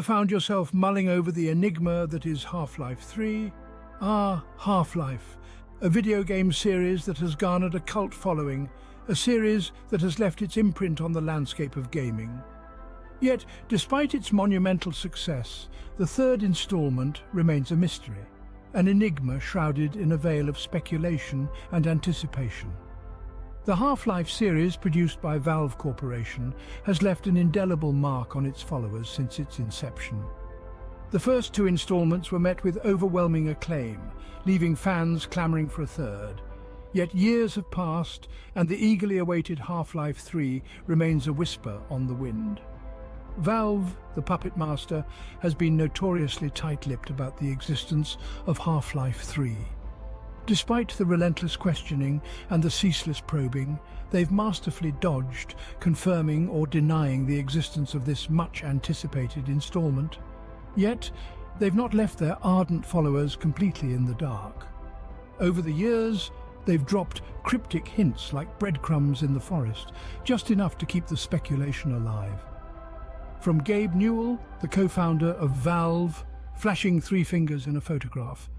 Found yourself mulling over the enigma that is Half-Life 3? Half-Life, a video game series that has garnered a cult following, a series that has left its imprint on the landscape of gaming. Yet, despite its monumental success, the third installment remains a mystery, an enigma shrouded in a veil of speculation and anticipation. The Half-Life series, produced by Valve Corporation, has left an indelible mark on its followers since its inception. The first two installments were met with overwhelming acclaim, leaving fans clamoring for a third. Yet years have passed, and the eagerly awaited Half-Life 3 remains a whisper on the wind. Valve, the puppet master, has been notoriously tight-lipped about the existence of Half-Life 3. Despite the relentless questioning and the ceaseless probing, they've masterfully dodged confirming or denying the existence of this much-anticipated installment. Yet, they've not left their ardent followers completely in the dark. Over the years, they've dropped cryptic hints like breadcrumbs in the forest, just enough to keep the speculation alive. From Gabe Newell, the co-founder of Valve, flashing three fingers in a photograph,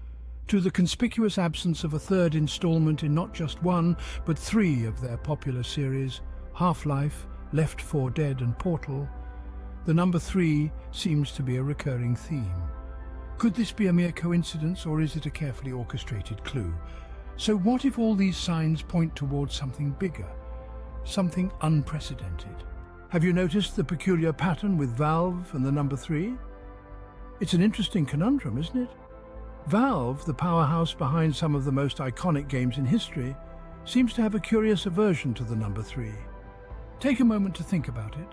to the conspicuous absence of a third installment in not just one, but three of their popular series, Half-Life, Left 4 Dead and Portal, the number 3 seems to be a recurring theme. Could this be a mere coincidence, or is it a carefully orchestrated clue? So what if all these signs point towards something bigger, something unprecedented? Have you noticed the peculiar pattern with Valve and the number 3? It's an interesting conundrum, isn't it? Valve, the powerhouse behind some of the most iconic games in history, seems to have a curious aversion to the number 3. Take a moment to think about it.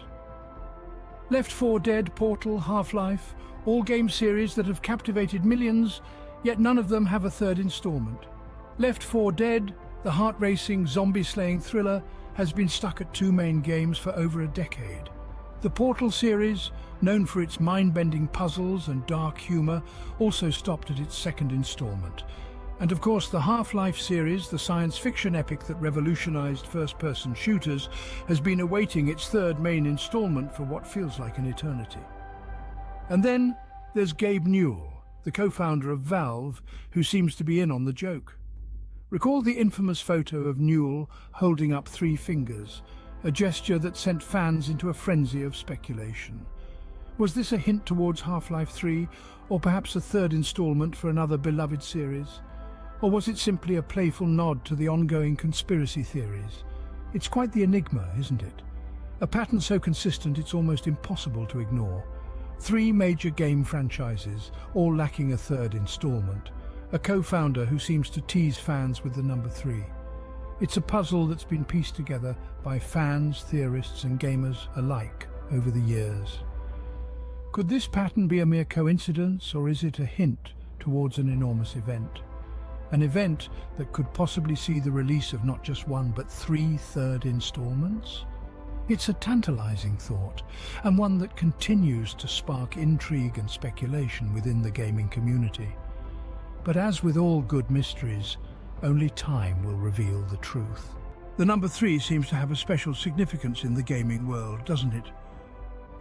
Left 4 Dead, Portal, Half-Life, all game series that have captivated millions, yet none of them have a third installment. Left 4 Dead, the heart-racing, zombie-slaying thriller, has been stuck at two main games for over a decade. The Portal series, known for its mind-bending puzzles and dark humor, also stopped at its second installment. And of course, the Half-Life series, the science fiction epic that revolutionized first-person shooters, has been awaiting its third main installment for what feels like an eternity. And then there's Gabe Newell, the co-founder of Valve, who seems to be in on the joke. Recall the infamous photo of Newell holding up three fingers, a gesture that sent fans into a frenzy of speculation. Was this a hint towards Half-Life 3, or perhaps a third installment for another beloved series? Or was it simply a playful nod to the ongoing conspiracy theories? It's quite the enigma, isn't it? A pattern so consistent it's almost impossible to ignore. Three major game franchises, all lacking a third installment. A co-founder who seems to tease fans with the number 3. It's a puzzle that's been pieced together by fans, theorists and gamers alike over the years. Could this pattern be a mere coincidence, or is it a hint towards an enormous event? An event that could possibly see the release of not just one, but 3 third installments? It's a tantalizing thought, and one that continues to spark intrigue and speculation within the gaming community. But as with all good mysteries, only time will reveal the truth. The number 3 seems to have a special significance in the gaming world, doesn't it?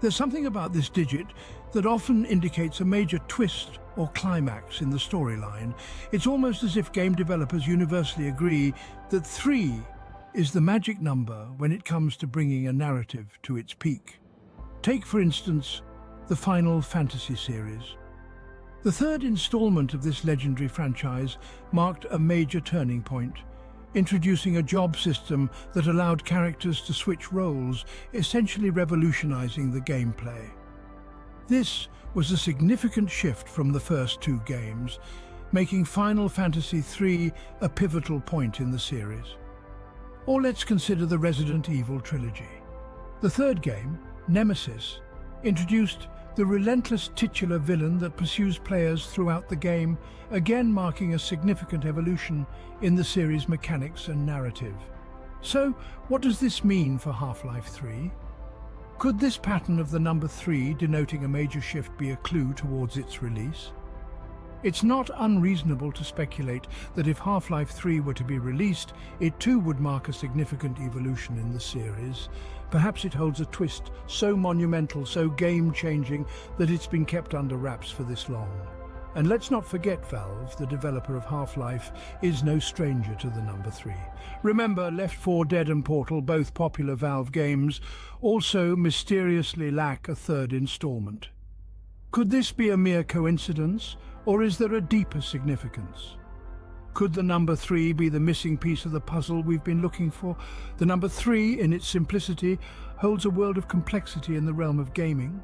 There's something about this digit that often indicates a major twist or climax in the storyline. It's almost as if game developers universally agree that 3 is the magic number when it comes to bringing a narrative to its peak. Take, for instance, the Final Fantasy series. The third installment of this legendary franchise marked a major turning point, introducing a job system that allowed characters to switch roles, essentially revolutionizing the gameplay. This was a significant shift from the first 2 games, making Final Fantasy III a pivotal point in the series. Or let's consider the Resident Evil trilogy. The third game, Nemesis, introduced the relentless titular villain that pursues players throughout the game, again marking a significant evolution in the series' mechanics and narrative. So, what does this mean for Half-Life 3? Could this pattern of the number 3 denoting a major shift be a clue towards its release? It's not unreasonable to speculate that if Half-Life 3 were to be released, it too would mark a significant evolution in the series. Perhaps it holds a twist so monumental, so game-changing, that it's been kept under wraps for this long. And let's not forget Valve, the developer of Half-Life, is no stranger to the number 3. Remember, Left 4 Dead and Portal, both popular Valve games, also mysteriously lack a third installment. Could this be a mere coincidence, or is there a deeper significance? Could the number 3 be the missing piece of the puzzle we've been looking for? The number 3, in its simplicity, holds a world of complexity in the realm of gaming.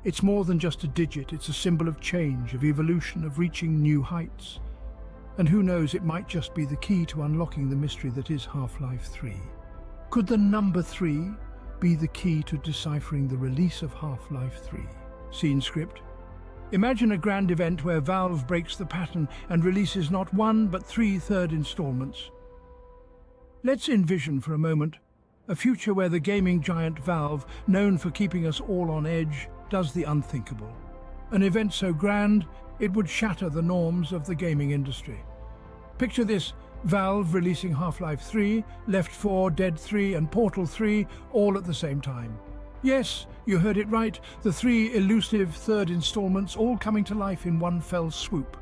It's more than just a digit, it's a symbol of change, of evolution, of reaching new heights. And who knows, it might just be the key to unlocking the mystery that is Half-Life 3. Could the number 3 be the key to deciphering the release of Half-Life 3? Scene script. Imagine a grand event where Valve breaks the pattern and releases not 1 but 3 third installments. Let's envision for a moment a future where the gaming giant Valve, known for keeping us all on edge, does the unthinkable. An event so grand, it would shatter the norms of the gaming industry. Picture this, Valve releasing Half-Life 3, Left 4 Dead 3 and Portal 3 all at the same time. Yes, you heard it right, the 3 elusive third installments all coming to life in one fell swoop.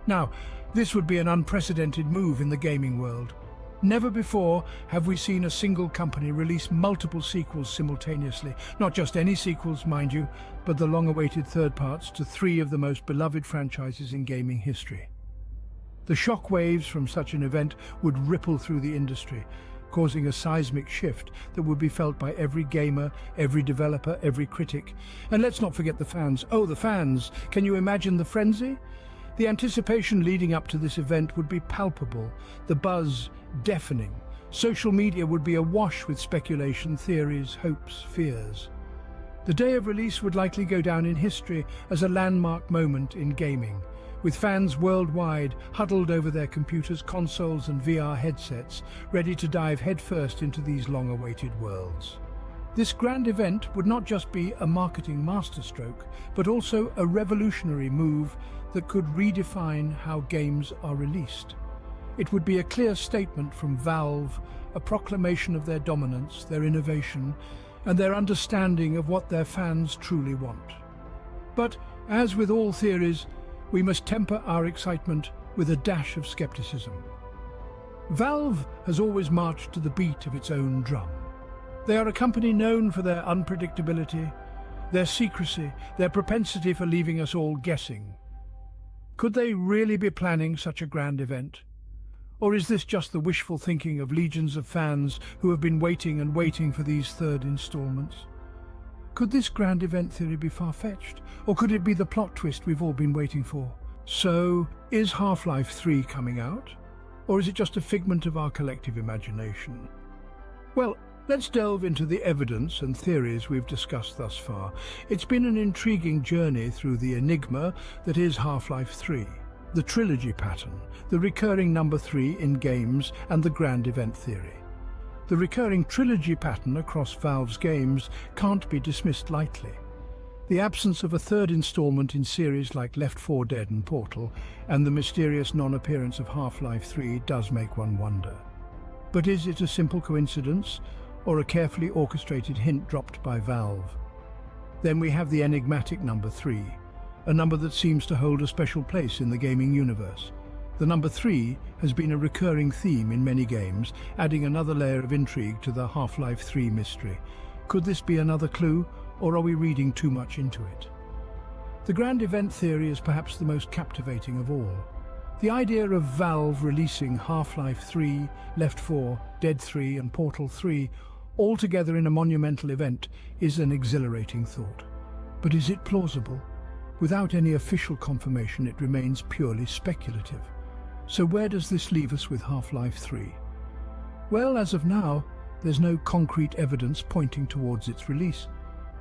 Now, this would be an unprecedented move in the gaming world. Never before have we seen a single company release multiple sequels simultaneously. Not just any sequels, mind you, but the long-awaited third parts to 3 of the most beloved franchises in gaming history. The shockwaves from such an event would ripple through the industry, causing a seismic shift that would be felt by every gamer, every developer, every critic. And let's not forget the fans. Oh, the fans! Can you imagine the frenzy? The anticipation leading up to this event would be palpable, the buzz deafening. Social media would be awash with speculation, theories, hopes, fears. The day of release would likely go down in history as a landmark moment in gaming, with fans worldwide huddled over their computers, consoles and VR headsets, ready to dive headfirst into these long-awaited worlds. This grand event would not just be a marketing masterstroke, but also a revolutionary move that could redefine how games are released. It would be a clear statement from Valve, a proclamation of their dominance, their innovation, and their understanding of what their fans truly want. But, as with all theories, we must temper our excitement with a dash of skepticism. Valve has always marched to the beat of its own drum. They are a company known for their unpredictability, their secrecy, their propensity for leaving us all guessing. Could they really be planning such a grand event? Or is this just the wishful thinking of legions of fans who have been waiting and waiting for these third installments? Could this grand event theory be far-fetched? Or could it be the plot twist we've all been waiting for? So, is Half-Life 3 coming out? Or is it just a figment of our collective imagination? Well, let's delve into the evidence and theories we've discussed thus far. It's been an intriguing journey through the enigma that is Half-Life 3, the trilogy pattern, the recurring number 3 in games, and the grand event theory. The recurring trilogy pattern across Valve's games can't be dismissed lightly. The absence of a third installment in series like Left 4 Dead and Portal, and the mysterious non-appearance of Half-Life 3 does make one wonder. But is it a simple coincidence, or a carefully orchestrated hint dropped by Valve? Then we have the enigmatic number 3, a number that seems to hold a special place in the gaming universe. The number 3 has been a recurring theme in many games, adding another layer of intrigue to the Half-Life 3 mystery. Could this be another clue, or are we reading too much into it? The grand event theory is perhaps the most captivating of all. The idea of Valve releasing Half-Life 3, Left 4, Dead 3 and Portal 3 all together in a monumental event is an exhilarating thought. But is it plausible? Without any official confirmation, it remains purely speculative. So where does this leave us with Half-Life 3? Well, as of now, there's no concrete evidence pointing towards its release.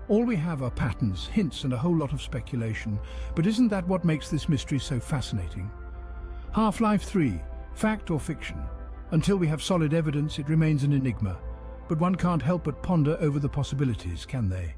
All we have are patterns, hints and a whole lot of speculation. But isn't that what makes this mystery so fascinating? Half-Life 3, fact or fiction? Until we have solid evidence, it remains an enigma. But one can't help but ponder over the possibilities, can they?